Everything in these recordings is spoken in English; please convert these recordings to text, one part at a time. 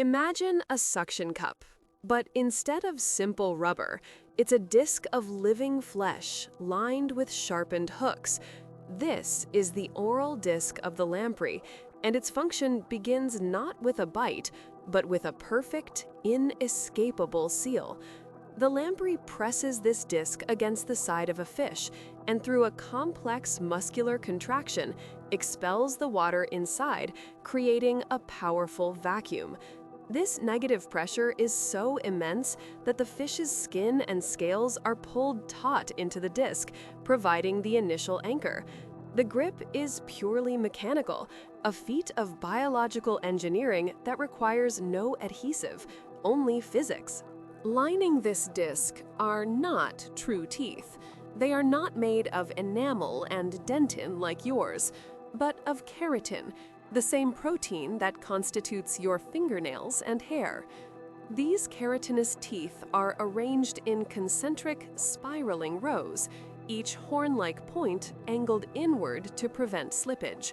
Imagine a suction cup, but instead of simple rubber, it's a disc of living flesh lined with sharpened hooks. This is the oral disc of the lamprey, and its function begins not with a bite, but with a perfect, inescapable seal. The lamprey presses this disc against the side of a fish, and through a complex muscular contraction, expels the water inside, creating a powerful vacuum. This negative pressure is so immense that the fish's skin and scales are pulled taut into the disc, providing the initial anchor. The grip is purely mechanical, a feat of biological engineering that requires no adhesive, only physics. Lining this disc are not true teeth. They are not made of enamel and dentin like yours, but of keratin, the same protein that constitutes your fingernails and hair. These keratinous teeth are arranged in concentric, spiraling rows, each horn-like point angled inward to prevent slippage.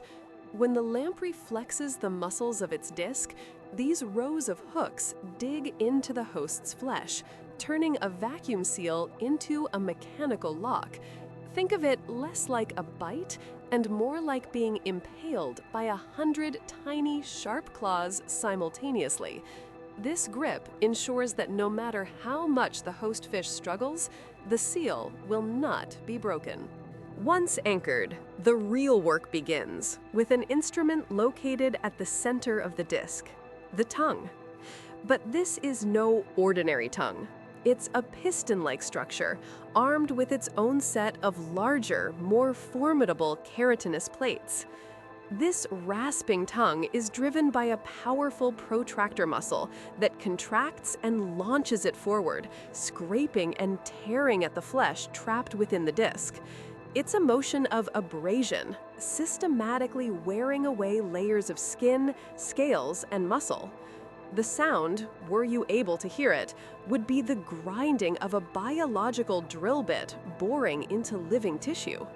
When the lamprey flexes the muscles of its disc, these rows of hooks dig into the host's flesh, turning a vacuum seal into a mechanical lock. Think of it less like a bite and more like being impaled by 100 tiny, sharp claws simultaneously. This grip ensures that no matter how much the host fish struggles, the seal will not be broken. Once anchored, the real work begins with an instrument located at the center of the disc, the tongue. But this is no ordinary tongue. It's a piston-like structure, armed with its own set of larger, more formidable keratinous plates. This rasping tongue is driven by a powerful protractor muscle that contracts and launches it forward, scraping and tearing at the flesh trapped within the disc. It's a motion of abrasion, systematically wearing away layers of skin, scales, and muscle. The sound, were you able to hear it, would be the grinding of a biological drill bit boring into living tissue.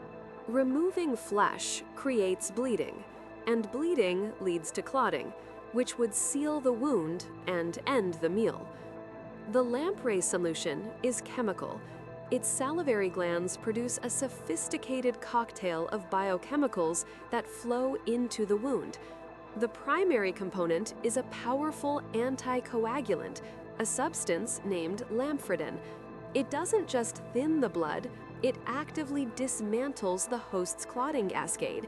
Removing flesh creates bleeding, and bleeding leads to clotting, which would seal the wound and end the meal. The lamprey solution is chemical. Its salivary glands produce a sophisticated cocktail of biochemicals that flow into the wound. The primary component is a powerful anticoagulant, a substance named lamfredin. It doesn't just thin the blood, it actively dismantles the host's clotting cascade.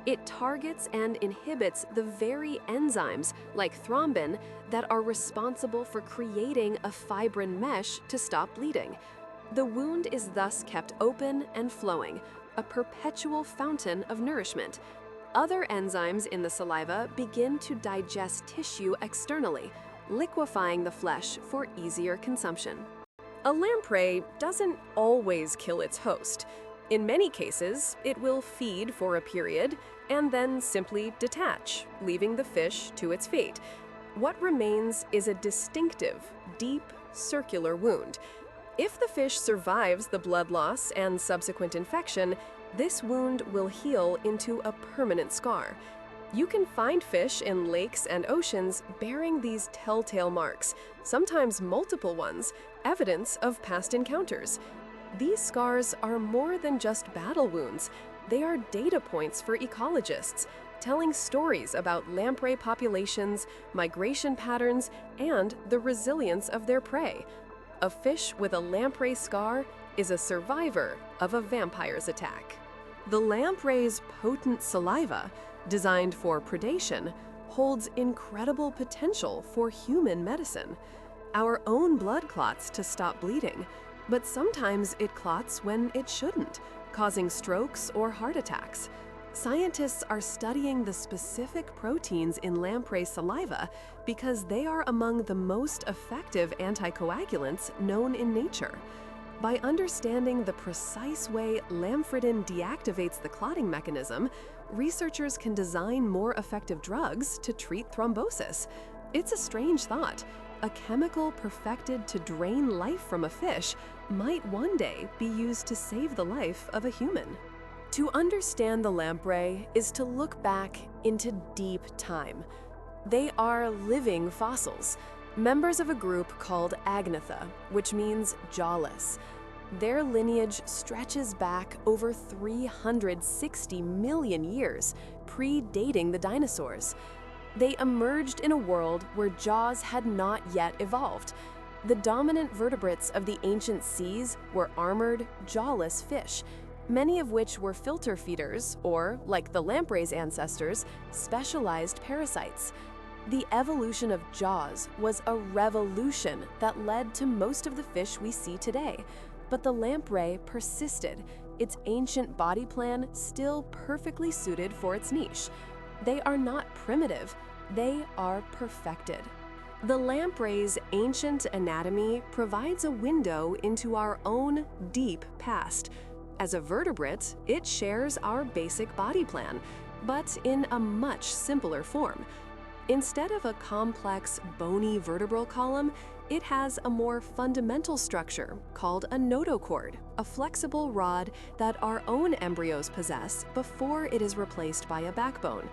It targets and inhibits the very enzymes, like thrombin, that are responsible for creating a fibrin mesh to stop bleeding. The wound is thus kept open and flowing, a perpetual fountain of nourishment. Other enzymes in the saliva begin to digest tissue externally, liquefying the flesh for easier consumption. A lamprey doesn't always kill its host. In many cases, it will feed for a period and then simply detach, leaving the fish to its fate. What remains is a distinctive, deep, circular wound. If the fish survives the blood loss and subsequent infection, this wound will heal into a permanent scar. You can find fish in lakes and oceans bearing these telltale marks, sometimes multiple ones, evidence of past encounters. These scars are more than just battle wounds. They are data points for ecologists, telling stories about lamprey populations, migration patterns, and the resilience of their prey. A fish with a lamprey scar is a survivor of a vampire's attack. The lamprey's potent saliva, designed for predation, holds incredible potential for human medicine. Our own blood clots to stop bleeding, but sometimes it clots when it shouldn't, causing strokes or heart attacks. Scientists are studying the specific proteins in lamprey saliva because they are among the most effective anticoagulants known in nature. By understanding the precise way lamfredin deactivates the clotting mechanism, researchers can design more effective drugs to treat thrombosis. It's a strange thought. A chemical perfected to drain life from a fish might one day be used to save the life of a human. To understand the lamprey is to look back into deep time. They are living fossils, members of a group called Agnatha, which means jawless. Their lineage stretches back over 360 million years, predating the dinosaurs. They emerged in a world where jaws had not yet evolved. The dominant vertebrates of the ancient seas were armored, jawless fish, many of which were filter feeders or, like the lampreys' ancestors, specialized parasites. The evolution of jaws was a revolution that led to most of the fish we see today. But the lamprey persisted, its ancient body plan still perfectly suited for its niche. They are not primitive, they are perfected. The lamprey's ancient anatomy provides a window into our own deep past. As a vertebrate, it shares our basic body plan, but in a much simpler form. Instead of a complex, bony vertebral column, it has a more fundamental structure called a notochord, a flexible rod that our own embryos possess before it is replaced by a backbone.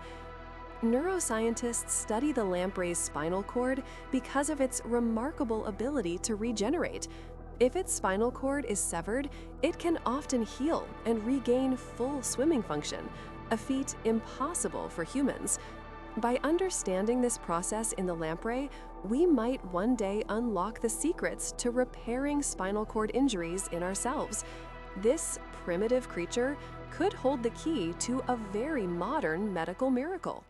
Neuroscientists study the lamprey's spinal cord because of its remarkable ability to regenerate. If its spinal cord is severed, it can often heal and regain full swimming function, a feat impossible for humans. By understanding this process in the lamprey, we might one day unlock the secrets to repairing spinal cord injuries in ourselves. This primitive creature could hold the key to a very modern medical miracle.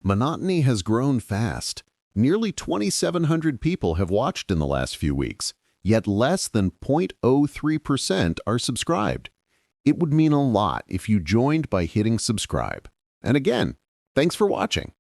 Monotony has grown fast. Nearly 2,700 people have watched in the last few weeks, yet less than 0.03% are subscribed. It would mean a lot if you joined by hitting subscribe. And again, thanks for watching.